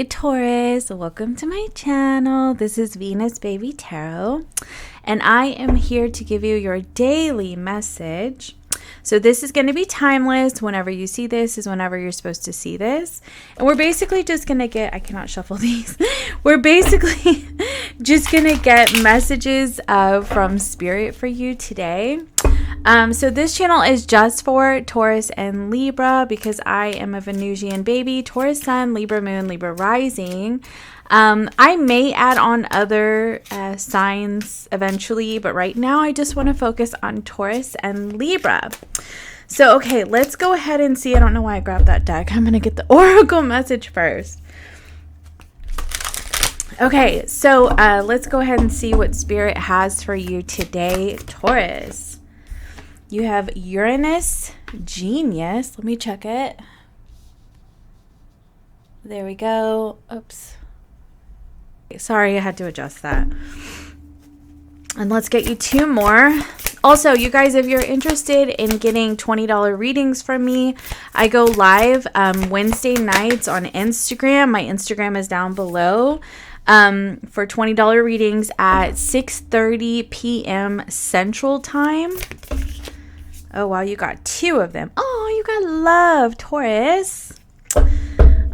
Hey Taurus, welcome to my channel. This is Venus Baby Tarot, and I am here to give you your daily message. So this is going to be timeless. Whenever you see this is whenever you're supposed to see this. And we're basically just going to get, I cannot shuffle these. We're basically just going to get messages from Spirit for you today. So this channel is just for Taurus and Libra because I am a Venusian baby, Taurus sun, Libra moon, Libra rising. I may add on other signs eventually, but right now I just want to focus on Taurus and Libra. So, okay, let's go ahead and see. I don't know why I grabbed that deck. I'm going to get the Oracle message first. Okay, so let's go ahead and see what Spirit has for you today, Taurus. You have Uranus, Genius. Let me check it. There we go. Oops. Sorry, I had to adjust that. And let's get you two more. Also, you guys, if you're interested in getting $20 readings from me, I go live Wednesday nights on Instagram. My Instagram is down below. For $20 readings at 6:30 p.m. Central Time. Oh, wow, you got two of them. Oh, you got love, Taurus.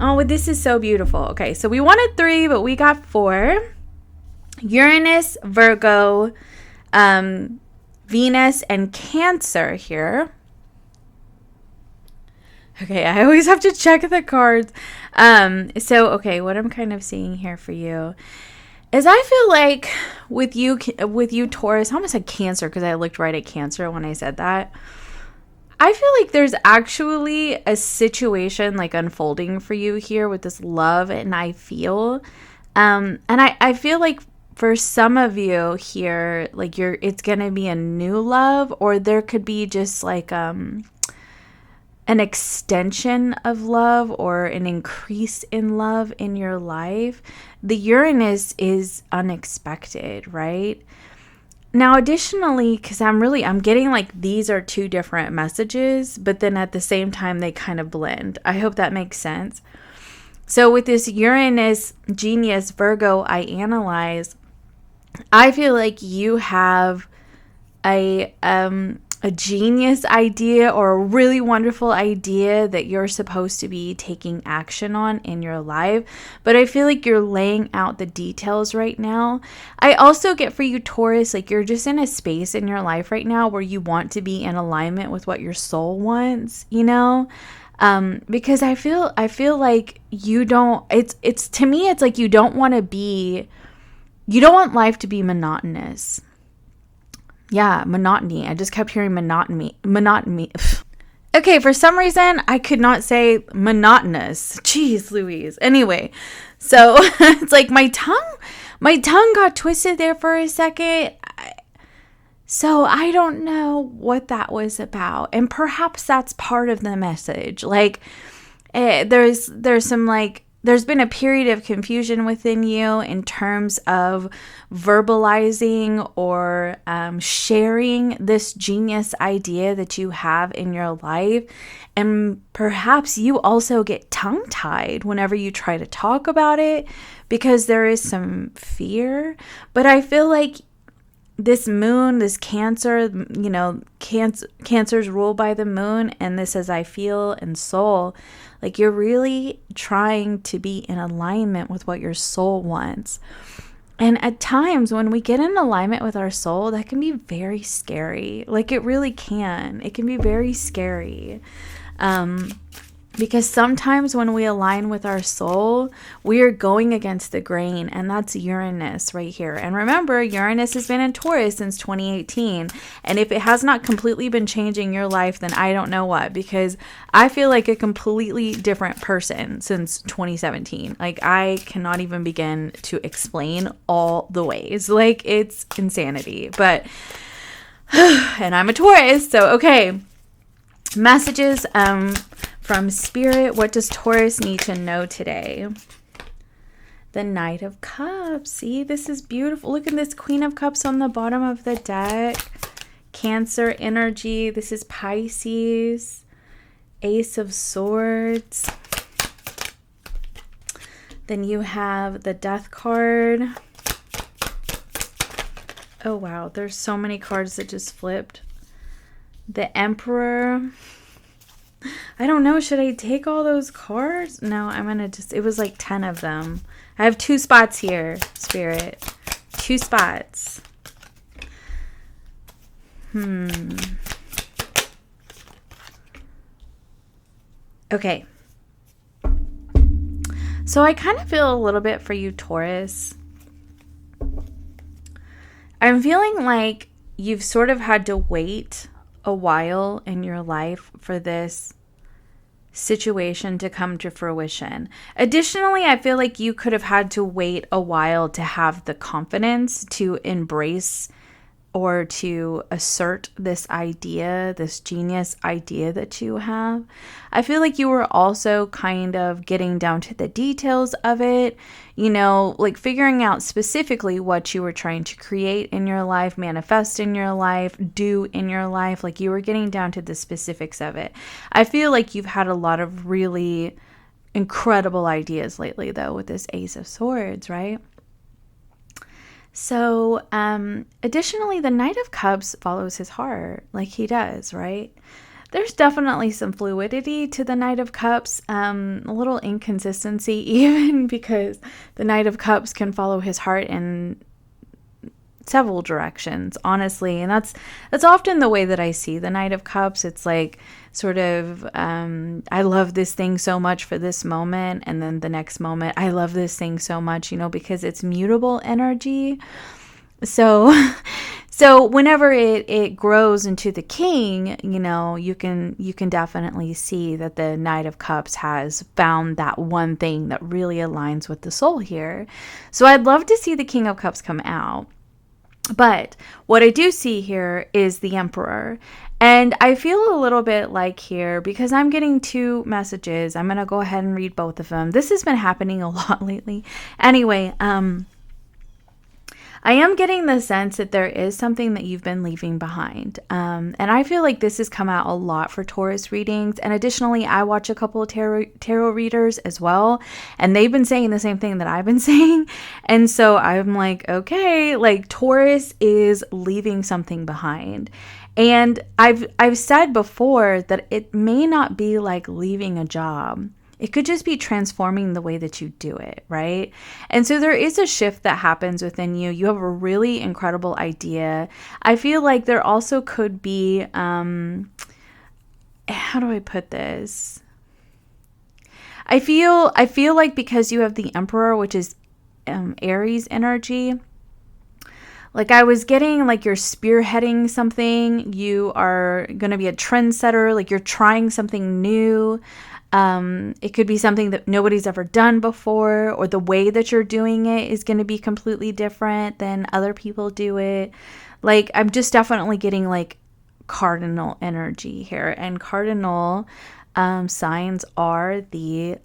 Oh, this is so beautiful. Okay, so we wanted 3, but we got 4. Uranus, Virgo, Venus, and Cancer here. Okay, I always have to check the cards. Okay, what I'm kind of seeing here for you is I feel like with you Taurus, I almost said Cancer because I looked right at Cancer when I said that. I feel like there's actually a situation like unfolding for you here with this love, and I feel I feel like for some of you here, like it's gonna be a new love, or there could be just like an extension of love or an increase in love in your life. The Uranus is unexpected, right? Now, additionally, because I'm getting like these are two different messages, but then at the same time, they kind of blend. I hope that makes sense. So with this Uranus, Genius, Virgo, I analyze, I feel like you have a genius idea or a really wonderful idea that you're supposed to be taking action on in your life, but I feel like you're laying out the details right now. I also get for you, Taurus, like you're just in a space in your life right now where you want to be in alignment with what your soul wants, you know? Because I feel like you don't, it's to me, it's like you don't want life to be monotonous. Yeah, monotony. I just kept hearing monotony. Okay, for some reason, I could not say monotonous. Jeez Louise. Anyway, so it's like my tongue got twisted there for a second. So I don't know what that was about. And perhaps that's part of the message. Like, there's some like, there's been a period of confusion within you in terms of verbalizing or sharing this genius idea that you have in your life. And perhaps you also get tongue-tied whenever you try to talk about it because there is some fear. But I feel like this moon, this Cancer, you know, Cancer's ruled by the moon, and this is I feel and soul. Like you're really trying to be in alignment with what your soul wants. And at times when we get in alignment with our soul, that can be very scary. Like it really can. It can be very scary. Because sometimes when we align with our soul, we are going against the grain, and that's Uranus right here. And remember, Uranus has been in Taurus since 2018. And if it has not completely been changing your life, then I don't know what, because I feel like a completely different person since 2017. Like I cannot even begin to explain all the ways. Like it's insanity. But, and I'm a Taurus, so okay. Messages, from Spirit, what does Taurus need to know today? The Knight of Cups. See, this is beautiful. Look at this Queen of Cups on the bottom of the deck. Cancer energy. This is Pisces. Ace of Swords. Then you have the Death card. Oh, wow. There's so many cards that just flipped. The Emperor. I don't know. Should I take all those cards? No, I'm going to just... It was like 10 of them. I have 2 spots here, Spirit. 2 spots. Okay. So I kind of feel a little bit for you, Taurus. I'm feeling like you've sort of had to wait a while in your life for this situation to come to fruition. Additionally, I feel like you could have had to wait a while to have the confidence to embrace or to assert this idea, this genius idea that you have. I feel like you were also kind of getting down to the details of it, you know, like figuring out specifically what you were trying to create in your life, manifest in your life, do in your life. Like you were getting down to the specifics of it. I feel like you've had a lot of really incredible ideas lately, though, with this Ace of Swords, right? So, additionally, the Knight of Cups follows his heart like he does, right? There's definitely some fluidity to the Knight of Cups, a little inconsistency even because the Knight of Cups can follow his heart in several directions, honestly. And that's often the way that I see the Knight of Cups. It's like sort of, I love this thing so much for this moment. And then the next moment, I love this thing so much, you know, because it's mutable energy. So whenever it grows into the King, you know, you can definitely see that the Knight of Cups has found that one thing that really aligns with the soul here. So I'd love to see the King of Cups come out. But what I do see here is the Emperor. And I feel a little bit like here, because I'm getting 2 messages, I'm going to go ahead and read both of them. This has been happening a lot lately. Anyway, I am getting the sense that there is something that you've been leaving behind. And I feel like this has come out a lot for Taurus readings. And additionally, I watch a couple of tarot readers as well. And they've been saying the same thing that I've been saying. And so I'm like, okay, like Taurus is leaving something behind. And I've said before that it may not be like leaving a job. It could just be transforming the way that you do it, right? And so there is a shift that happens within you. You have a really incredible idea. I feel like there also could be, how do I put this? I feel like because you have the Emperor, which is Aries energy, like I was getting like you're spearheading something. You are going to be a trendsetter, like you're trying something new. It could be something that nobody's ever done before, or the way that you're doing it is going to be completely different than other people do it. Like, I'm just definitely getting like cardinal energy here, and cardinal signs are the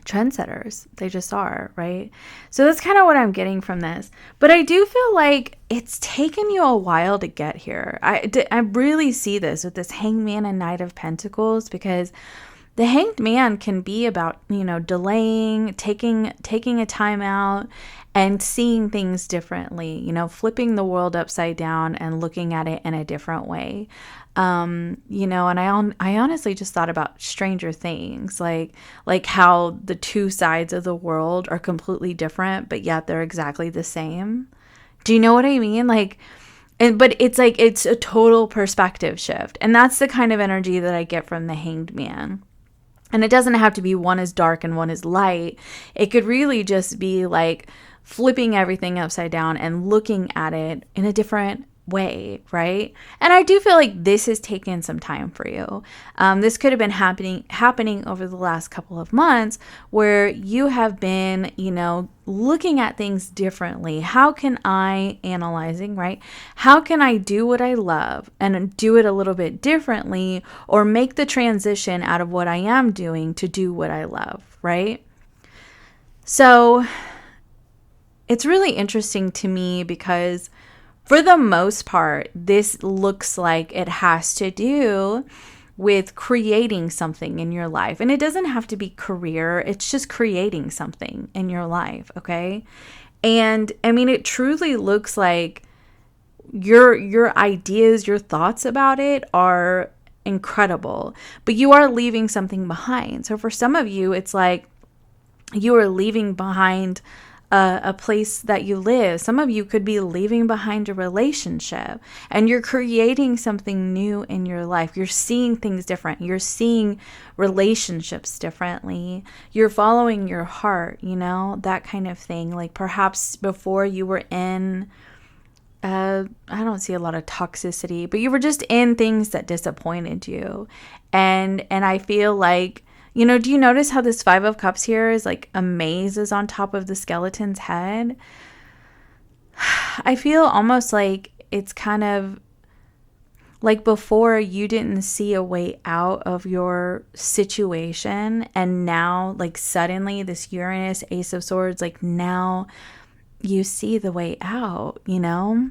trendsetters. They just are, right? So that's kind of what I'm getting from this. But I do feel like it's taken you a while to get here. I really see this with this Hangman and Knight of Pentacles, because the Hanged Man can be about, you know, delaying, taking a time out and seeing things differently, you know, flipping the world upside down and looking at it in a different way. You know, and I honestly just thought about Stranger Things, like how the 2 sides of the world are completely different, but yet they're exactly the same. Do you know what I mean? Like, but it's like, it's a total perspective shift. And that's the kind of energy that I get from the Hanged Man. And it doesn't have to be one is dark and one is light. It could really just be like flipping everything upside down and looking at it in a different way, right? And I do feel like this has taken some time for you. This could have been happening over the last couple of months, where you have been, you know, looking at things differently. How can I, analyzing, right? How can I do what I love and do it a little bit differently, or make the transition out of what I am doing to do what I love, right? So it's really interesting to me, because for the most part, this looks like it has to do with creating something in your life. And it doesn't have to be career. It's just creating something in your life. Okay. And I mean, it truly looks like your ideas, your thoughts about it are incredible, but you are leaving something behind. So for some of you, it's like you are leaving behind a place that you live. Some of you could be leaving behind a relationship, and you're creating something new in your life. You're seeing things different. You're seeing relationships differently. You're following your heart, you know, that kind of thing. Like perhaps before you were in, I don't see a lot of toxicity, but you were just in things that disappointed you. And I feel like, you know, do you notice how this 5 of Cups here is like a maze is on top of the skeleton's head? I feel almost like it's kind of like before you didn't see a way out of your situation. And now like suddenly this Uranus, Ace of Swords, like now you see the way out, you know?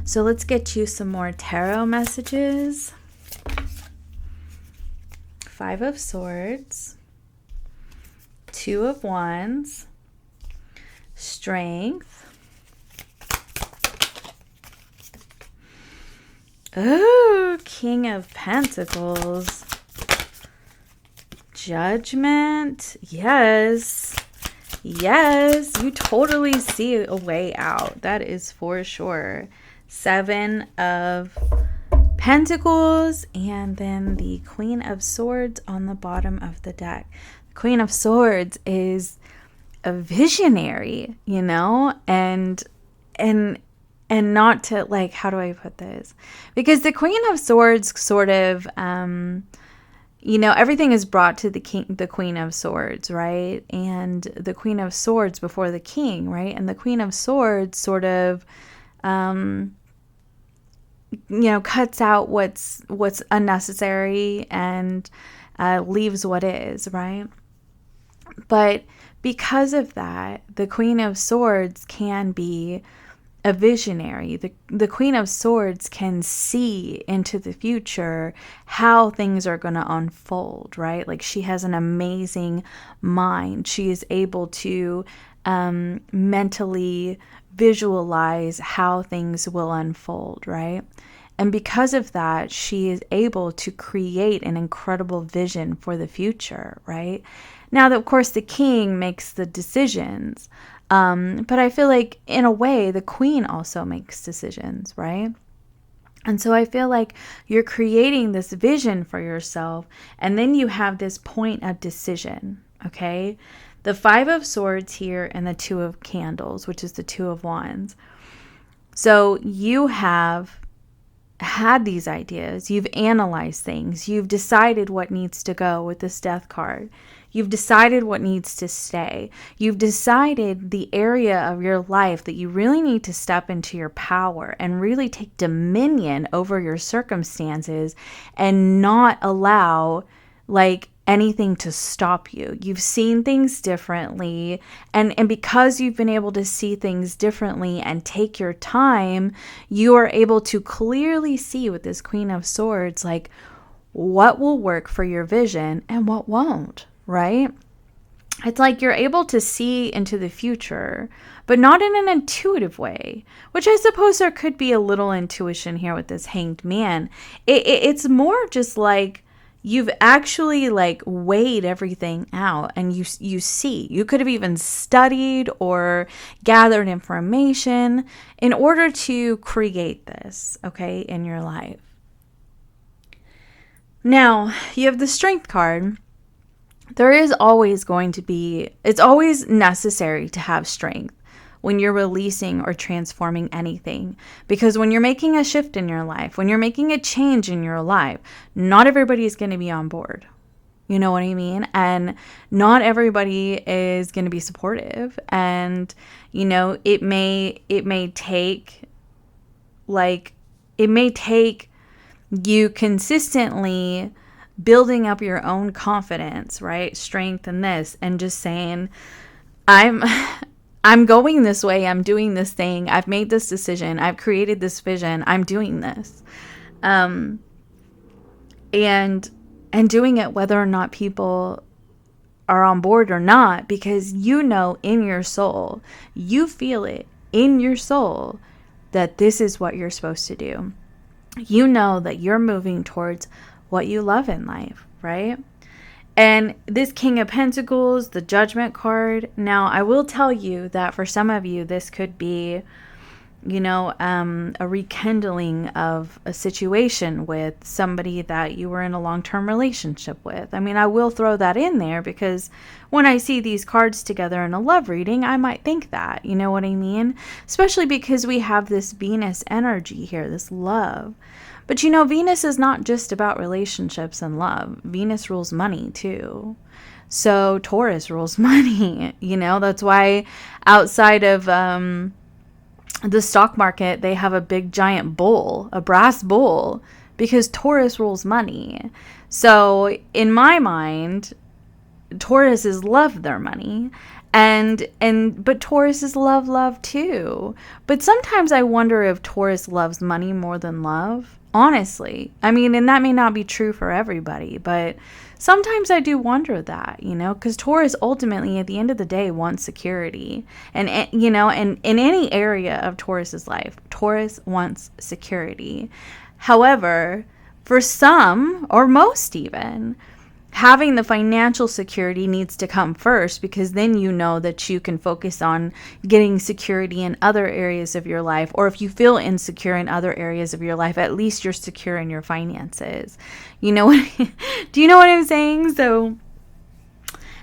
So let's get you some more tarot messages. 5 of Swords, 2 of Wands, Strength. Oh, King of Pentacles, Judgment. Yes. Yes, you totally see a way out. That is for sure. 7 of Pentacles, and then the Queen of Swords on the bottom of the deck. The Queen of Swords is a visionary, you know, and not to, like, how do I put this? Because the Queen of Swords sort of, you know, everything is brought to the Queen of Swords, right? And the Queen of Swords before the King, right? And the Queen of Swords sort of, you know, cuts out what's unnecessary and leaves what is, right? But because of that, the Queen of Swords can be a visionary. The Queen of Swords can see into the future how things are going to unfold, right? Like she has an amazing mind. She is able to mentally visualize how things will unfold, right? And because of that, she is able to create an incredible vision for the future, right? Now, of course, the king makes the decisions, but I feel like in a way, the queen also makes decisions, right? And so I feel like you're creating this vision for yourself, and then you have this point of decision, okay? The 5 of Swords here and the 2 of Candles, which is the 2 of Wands. So you have had these ideas, you've analyzed things, you've decided what needs to go with this Death card. You've decided what needs to stay. You've decided the area of your life that you really need to step into your power and really take dominion over your circumstances and not allow like anything to stop you. You've seen things differently, and because you've been able to see things differently and take your time, you are able to clearly see with this Queen of Swords like what will work for your vision and what won't, right? It's like you're able to see into the future, but not in an intuitive way, which I suppose there could be a little intuition here with this Hanged Man. It's more just like you've actually like weighed everything out, and you see. You could have even studied or gathered information in order to create this, okay, in your life. Now, you have the Strength card. There is always going to be, it's always necessary to have strength when you're releasing or transforming anything. Because when you're making a shift in your life, when you're making a change in your life, not everybody is going to be on board. You know what I mean? And not everybody is going to be supportive. And, you know, it may take you consistently building up your own confidence, right? Strength in this, and just saying, I'm going this way. I'm doing this thing. I've made this decision. I've created this vision. I'm doing this. and doing it whether or not people are on board or not, because you know in your soul, you feel it in your soul that this is what you're supposed to do. You know that you're moving towards what you love in life, right? And this King of Pentacles, the Judgment card. Now, I will tell you that for some of you, this could be, a rekindling of a situation with somebody that you were in a long-term relationship with. I mean, I will throw that in there because when I see these cards together in a love reading, I might think that, you know what I mean? Especially because we have this Venus energy here, this love. But Venus is not just about relationships and love. Venus rules money too. So Taurus rules money, that's why outside of, the stock market, they have a big giant bull, a brass bull, because Taurus rules money. So in my mind, Tauruses love their money, but Taurus is love too. But sometimes I wonder if Taurus loves money more than love, honestly. I mean, and that may not be true for everybody, but sometimes I do wonder that, because Taurus ultimately at the end of the day wants security. And, and in any area of Taurus's life, Taurus wants security. However, for some, or most even, having the financial security needs to come first, because then you know that you can focus on getting security in other areas of your life. Or if you feel insecure in other areas of your life, at least you're secure in your finances. Do you know what I'm saying? So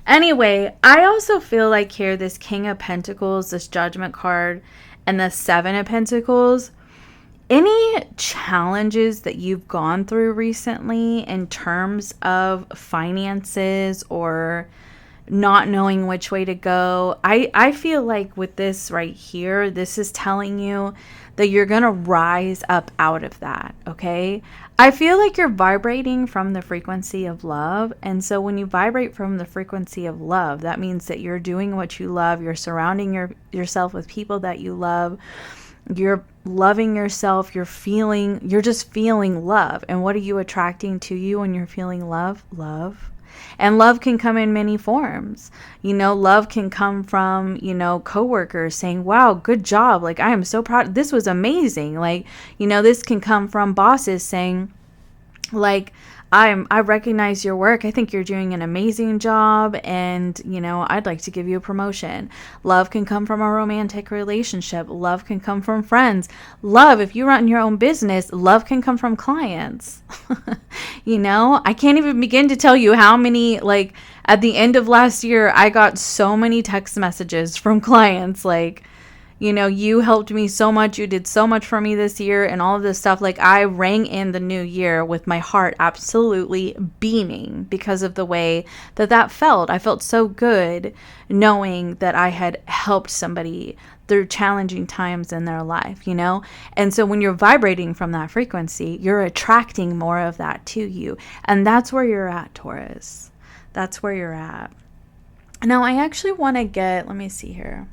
anyway, I also feel like here, this King of Pentacles, this Judgment card, and the Seven of Pentacles, any challenges that you've gone through recently in terms of finances or not knowing which way to go, I feel like with this right here, this is telling you that you're going to rise up out of that, okay? I feel like you're vibrating from the frequency of love. And so when you vibrate from the frequency of love, that means that you're doing what you love. You're surrounding yourself with people that you love. You're loving yourself. You're just feeling love. And what are you attracting to you when you're feeling love? Love. And love can come in many forms. Love can come from, coworkers saying, wow, good job. Like, I am so proud. This was amazing. Like, this can come from bosses saying, like, I recognize your work. I think you're doing an amazing job, and I'd like to give you a promotion. Love can come from a romantic relationship. Love can come from friends. Love, if you run your own business, love can come from clients. I can't even begin to tell you how many, like, at the end of last year, I got so many text messages from clients like, you helped me so much. You did so much for me this year and all of this stuff. Like, I rang in the new year with my heart absolutely beaming because of the way that felt. I felt so good knowing that I had helped somebody through challenging times in their life, And so when you're vibrating from that frequency, you're attracting more of that to you. And that's where you're at, Taurus. That's where you're at. Now, I actually want to let me see here.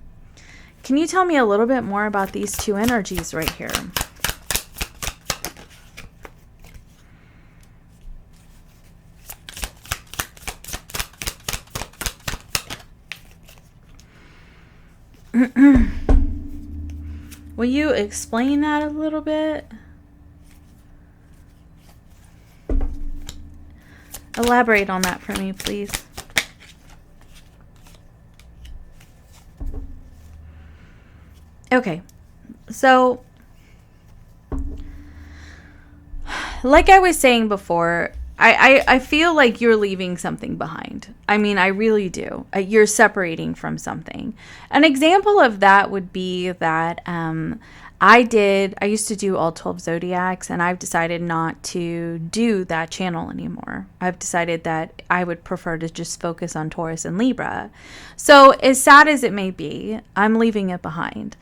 Can you tell me a little bit more about these two energies right here? Will you explain that a little bit? Elaborate on that for me, please. Okay, so like I was saying before, I feel like you're leaving something behind. I mean, I really do. You're separating from something. An example of that would be that I used to do all 12 zodiacs, and I've decided not to do that channel anymore. I've decided that I would prefer to just focus on Taurus and Libra. So as sad as it may be, I'm leaving it behind.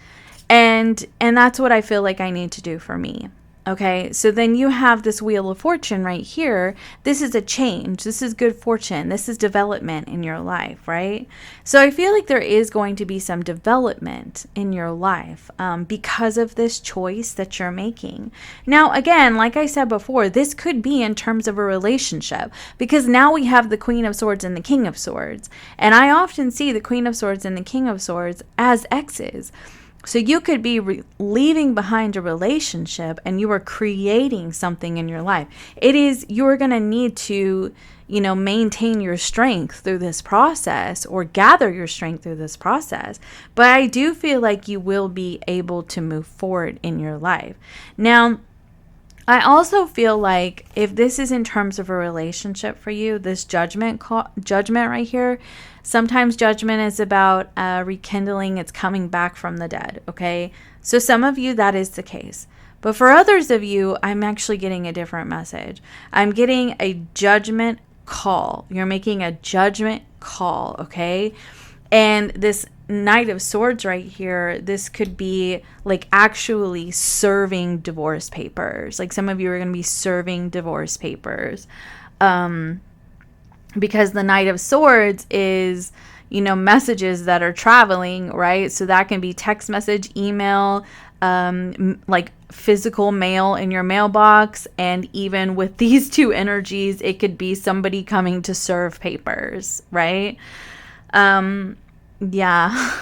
And that's what I feel like I need to do for me. Okay, so then you have this Wheel of Fortune right here. This is a change. This is good fortune. This is development in your life, right? So I feel like there is going to be some development in your life because of this choice that you're making. Now, again, like I said before, this could be in terms of a relationship, because now we have the Queen of Swords and the King of Swords. And I often see the Queen of Swords and the King of Swords as exes. So you could be leaving behind a relationship and you are creating something in your life. You're going to need to, maintain your strength through this process, or gather your strength through this process. But I do feel like you will be able to move forward in your life. Now, I also feel like if this is in terms of a relationship for you, this judgment right here, sometimes judgment is about rekindling. It's coming back from the dead, okay? So some of you, that is the case. But for others of you, I'm actually getting a different message. I'm getting a judgment call. You're making a judgment call, okay? And this Knight of Swords right here, this could be like actually serving divorce papers. Like some of you are going to be serving divorce papers. Because the Knight of Swords is, messages that are traveling, right? So that can be text message, email, like physical mail in your mailbox. And even with these two energies, it could be somebody coming to serve papers, right? Yeah.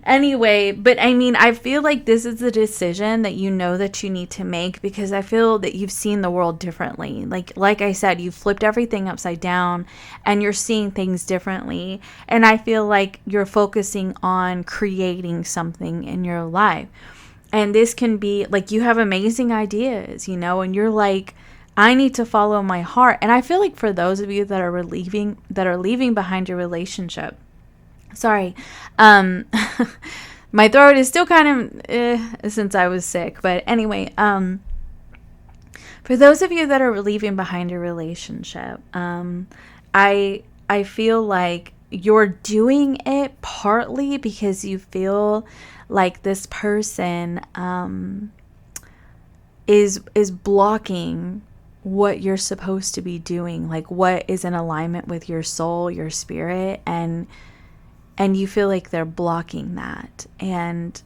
Anyway, but I feel like this is a decision that that you need to make, because I feel that you've seen the world differently. Like I said, you've flipped everything upside down and you're seeing things differently. And I feel like you're focusing on creating something in your life. And this can be like, you have amazing ideas, and you're like, I need to follow my heart. And I feel like for those of you that are leaving behind your relationship, sorry, my throat is still kind of since I was sick. But anyway, for those of you that are leaving behind your relationship, I feel like you're doing it partly because you feel like this person is blocking what you're supposed to be doing, like what is in alignment with your soul, your spirit, and you feel like they're blocking that. And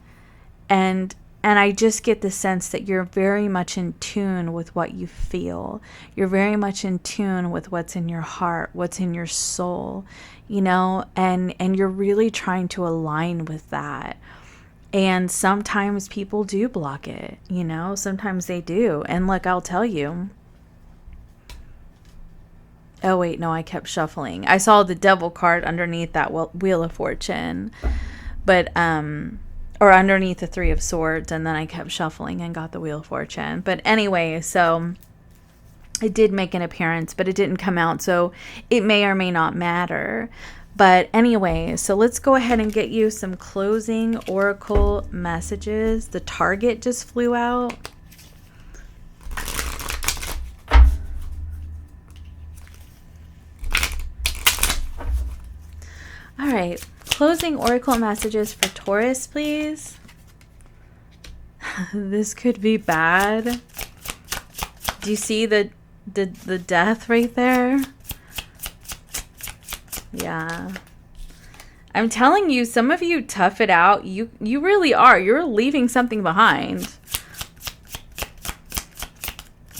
I just get the sense that you're very much in tune with what you feel. You're very much in tune with what's in your heart, what's in your soul, and you're really trying to align with that. And sometimes people do block it, sometimes they do. And look, I'll tell you. Oh, wait, no, I kept shuffling. I saw the Devil card underneath that Wheel of Fortune, but, or underneath the Three of Swords, and then I kept shuffling and got the Wheel of Fortune. But anyway, so it did make an appearance, but it didn't come out, so it may or may not matter. But anyway, so let's go ahead and get you some closing oracle messages. The target just flew out. All right, closing oracle messages for Taurus, please. This could be bad. Do you see the death right there? Yeah. I'm telling you, some of you tough it out. You really are. You're leaving something behind.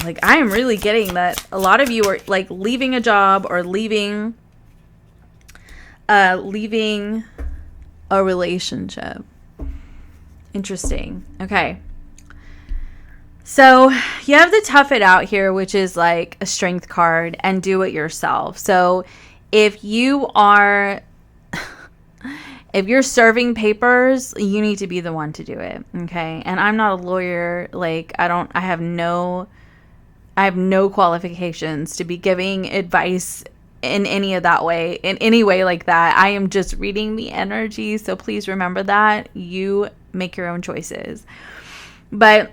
Like, I am really getting that a lot of you are like leaving a job or leaving a relationship. Interesting. Okay. So you have the tough it out here, which is like a strength card, and do it yourself. So if you're serving papers, you need to be the one to do it. Okay. And I'm not a lawyer. Like, I have no qualifications to be giving advice in any way like that. I am just reading the energy. So please remember that you make your own choices. But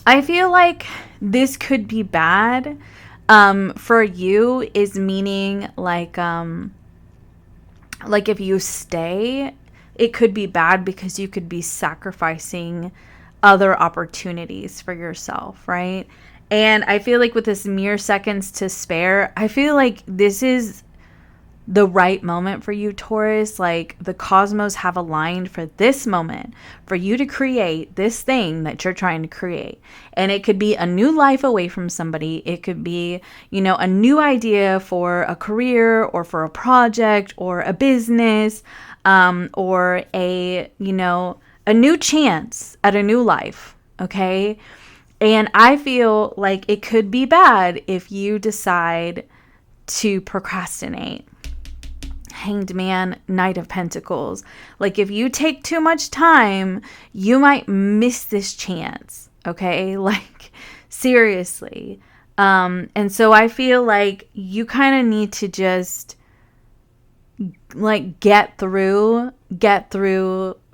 I feel like this could be bad for you, is meaning like if you stay, it could be bad because you could be sacrificing other opportunities for yourself, right? And I feel like with this mere seconds to spare, I feel like this is the right moment for you, Taurus. Like the cosmos have aligned for this moment for you to create this thing that you're trying to create. And it could be a new life away from somebody. It could be, you know, a new idea for a career or for a project or a business, or a, you know, a new chance at a new life. Okay. And I feel like it could be bad if you decide to procrastinate. Hanged Man, Knight of Pentacles. Like if you take too much time, you might miss this chance. Okay? Like seriously. And so I feel like you kind of need to just like get through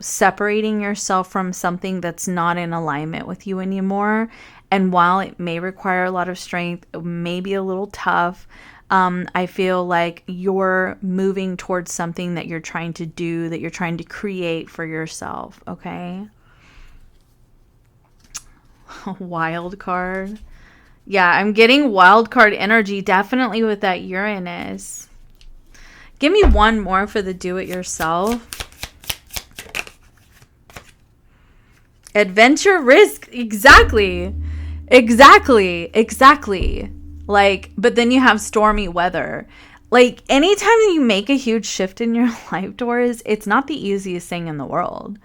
separating yourself from something that's not in alignment with you anymore. And while it may require a lot of strength, it may be a little tough, I feel like you're moving towards something that you're trying to do, that you're trying to create for yourself, okay? Wild card. Yeah, I'm getting wild card energy, definitely with that Uranus. Give me one more for the do-it-yourself. Adventure, risk. Exactly. Like, but then you have stormy weather. Like, anytime you make a huge shift in your life, Taurus, it's not the easiest thing in the world.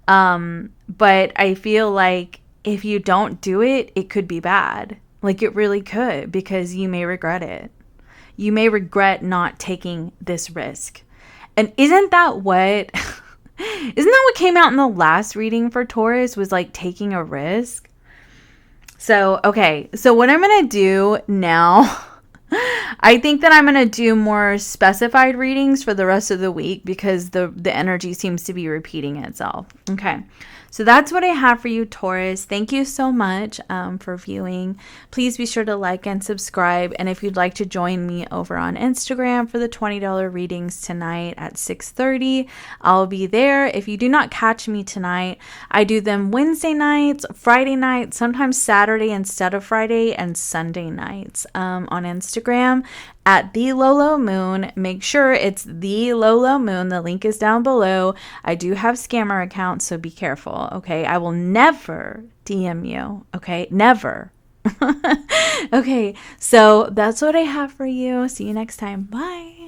But I feel like if you don't do it, it could be bad. Like, it really could, because you may regret it. You may regret not taking this risk. And isn't that what came out in the last reading for Taurus, was like taking a risk? So, okay. So what I'm going to do now, I think that I'm going to do more specified readings for the rest of the week because the energy seems to be repeating itself. Okay. So that's what I have for you, Taurus. Thank you so much for viewing. Please be sure to like and subscribe. And if you'd like to join me over on Instagram for the $20 readings tonight at 6:30, I'll be there. If you do not catch me tonight, I do them Wednesday nights, Friday nights, sometimes Saturday instead of Friday, and Sunday nights on Instagram at the Lolo Moon. Make sure it's the Lolo Moon. The link is down below. I do have scammer accounts, so be careful, okay? I will never DM you, okay? Never. Okay, so that's what I have for you. See you next time. Bye.